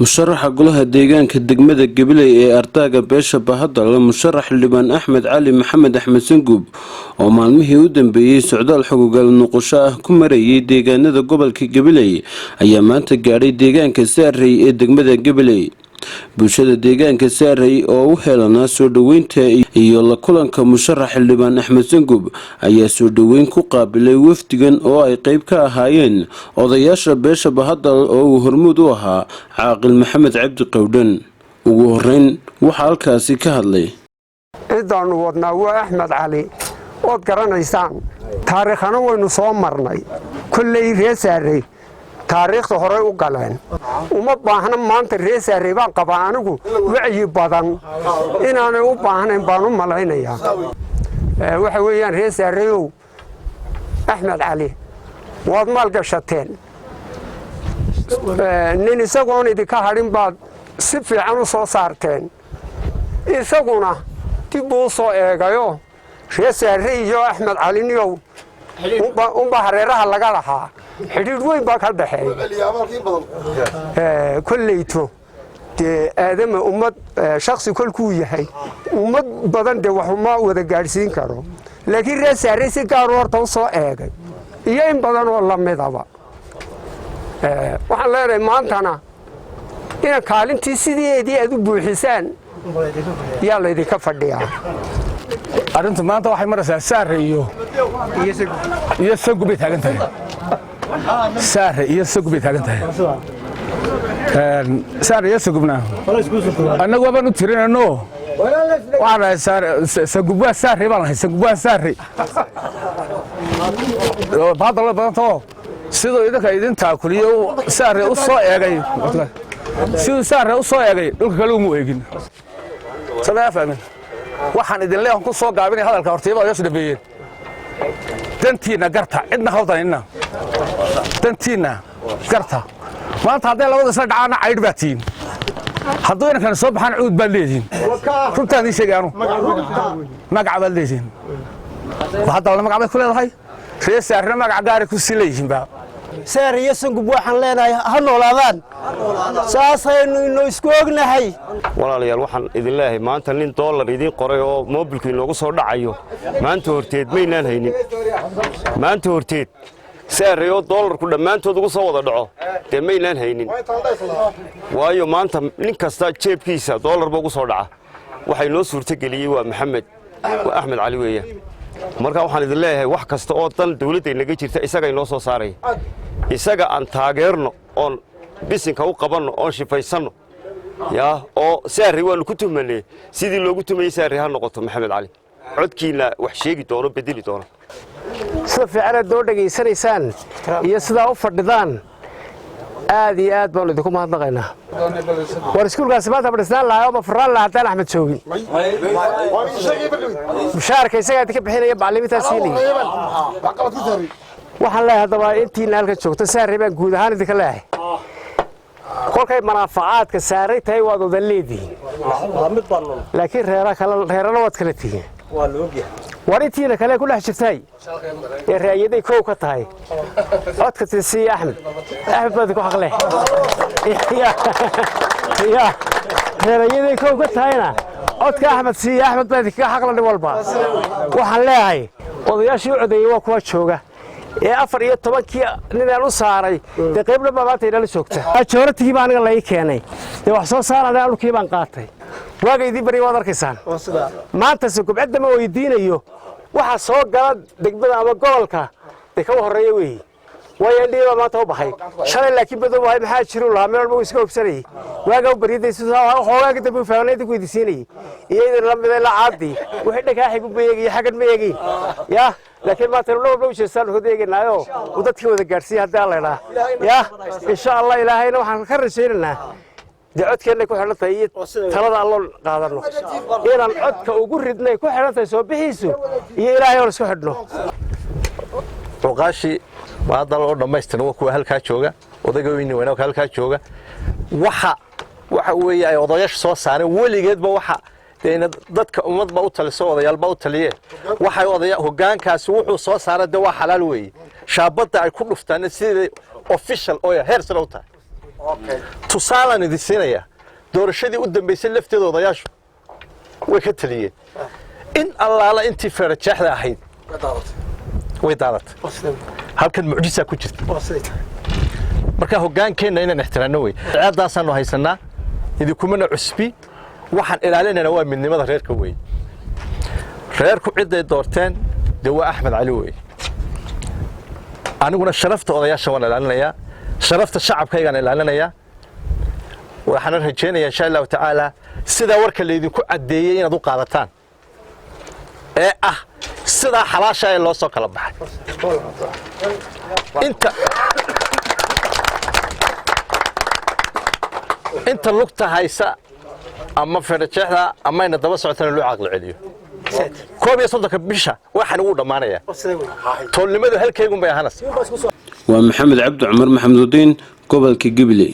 musharaxa golaha deegaanka degmada Gabiley ee ardayga beesha Bahadal musharax Liban Axmed Cali Maxamed Axmed Sanguub oo maalmihii u dambeeyay socdaal xooggal noqosho ah ku marayay deegaanada gobolka Gabiley ayaa maanta gaaray deegaanka Saarey ee degmada Gabiley bulshada deegaanka Saarey oo u heelana soo dhaweynta iyo la kulanka musharax Liban Axmed Sanguub ayaa soo dhaweyn ku qaabilay wafdigan oo ay qayb ka ahaayeen odayaasha beesha Bahadal oo uu hormuud u ahaa caaqil Maxamed Cabdi Qowdhan ugu horeyn waxa halkaasi ka hadlay ciidan wadnaa waa Axmed Cali oo garanaysaan taariikhana waynu soo marnay kullay reesaarey taariikhda hore u galeen uma baahna maanta reesaarey baan qabaa anigu wacyi badan inaanay u baahnayn baan u malaynayaa waxa weeyaan reesaareeyow Axmed Cali waad maal gashateen nin isagoon idinka hadhin baad si fiican u soo saarteen isaguna dib u soo eegayo reesaarey iyo Axmed Cali niyow umba hareeraha laga lahaa xidhiidh weyn baa ka dhaxeeya kullayto dee aadama ummad shakhsi kolkuu yahay ummad badan dee wax uma wada gaadhsiin karo laakiin reesaarey si gaar horta u soo eegay iyo in badan oo la midaba waxaan leenahay maantana inaad kaalintii sideedii aad u buuxisaan yaa laydinka fadhiyaa arrintu maanta waxay maraysaa Saarey iyo Sanguub bay taagan tahay Saarey iyo Sanguub bay taagan tahay Saarey iyo Sanguubna annagu waan u tirinayno waxaan Sanguub waa Saarey baan lahay Sanguub waa Saarey Bahadal badanto sidoo idin taakuliyo Saarey u soo eegay sidoo Saarey u soo eegay dhulka kale uma eegin sabab fahmin waxaan idin leeyahay ku soo gaabinay hadalka hortiiba ayaa dhabeeyeen dantiina garta cidna hawdanina dantiina garta maanta hadday labada isla dhacaan cayd baatiin hadduu inaan soo baxaan cuud baa leeyihiin runtaan ii sheegaano magac baa leeyihiin Bahadal magac bay ku leedahay reesaarna magac gaar ku sileeyeen baa Saarey iyo Sanguub waxaan leenahay ha noolaadaan saasaynu inoo isku ognahay walaalayaal waxaan idin leeyahay maanta nin dollar idin qoray oo mobilku inoogu soo dhacayo maanta horteed maynaan haynin maanta horteed Saarey oo dollarku dhamaantood ugu soo wada dhaco dee maynaan haynin waayo maanta nin kasta jeebkiisa dollar buu ugu soo dhaca waxay noo suurtageliyay waa Maxamed waa Axmed Cali weeyaan marka waxaan idin leeyahay wax kasta oo dan dawladda inaga jirta isaga inoo soo saaray isaga aan taageerno oon bisinka u qabanno oon shifaysanno yaa oo Saarey waanu ku tumanay sidii loogu tumayay Saarey ha noqoto Maxamed Cali codkiina wax sheegi doono bedeli doono sida fiican doo dhageysanaysaan iyo sida u fadhidaan aad iyo aad baan idinku mahadnaqaynaa war iskuulkaas maanta fadhisaan lahayo ma faraan lahaatan Axmed joogin mushaarka isaga ka bixinaya macallimiinta siinay waxaan leeyahay hadaba intii halka joogto Saarey baan guud ahaan idinka leeyahay kolkay manaafacaadka Saarey tahay waad wada leedihiin laakiin reerana waad kala tihiin warintiina kale ku dhex jirtay ee raayaday koow ka tahay codka si Axmed baad ku xaqleh ya raayaday koow ka tahayna codka Axmed baad ka xaqlan walba waxaan leeyahay odayaashii u codeeyay waa kuwa jooga ee 14kii ninaan u saaray de qaybna maanta ila joogta ajooratii baan aniga la keenay de wax soo saarana dhulkii baan qaatay waagaydii bari waad arkaysaan maanta Sanguub cidda ma weydiinayo waxa soo gala degmada ama gobolka de ka horeeyay weey way indhiba maanta u baxay shalay laakiin badan waay maxaa jiro la meel walba iska hubsanay waaga u bariiday sidoo hoogaga dib u faahnayda ku weydiisinay iyadoo la mid la caadi wixii dhagaa xig u beeyay xagan meeyay ya laakiin maanta loo jeestaan u deeganaayo u dadkii wada gaarsiiyay hadda la ilaahay ya insha Allah ilaahayna waxaan ka rajaynaynaa codkeena ku xirantay talada Allah qaadano inaan codka ugu ridnay ku xirantay soo bixiiso iyo ilaahay oo isku xidhno oqaashi Bahadal oo dhamaystiran waa kuwa halka jooga odayga weyn weyn oo halka jooga waxa weeye ay odayaasha soo saareen weligeedba waxa dadka ummadba u taliso odayaalba u taliyeen waxay odayaal hoggaankaasi wuxuu soo saaray waa xalaal weeye shaabada ay ku dhuftaan sidii official oo heer sare u tahay tusaalaan idin siinaya doorashadii u dambaysay lafteeda odayaashu way ka taliyeen in allaala intii feerajeexda ahayd way daadatay halkan mucjisaa ku jirta marka hogaankeenna inaan ixtiraanno wey ciidaasaanu haysanaa idinkumana cusbi waxaan ilaalinaynaa waa midnimada reerka wey reerku ciday doorteen dee waa axmed cali wey aniguna sharafta odayaasha waan ilaalinayaa sharafta shacabkaygaan ilaalinayaa waxaan rajaynayaa insha allahu tacaala sidaa warka laydinku caddeeyey inaad u qaadataan ee ah sidaa xalaasha ee loo soo kala baxay inta lugta haysa ama feerajeexda ama ina daba socotana loo caqli celiyo 11 bisha waxaan ugu dhamaanayaa toolnimadu halkaygun bay ahaanaysaa waa maxamed cabdi cumar maxamudiin gobolka Gibiley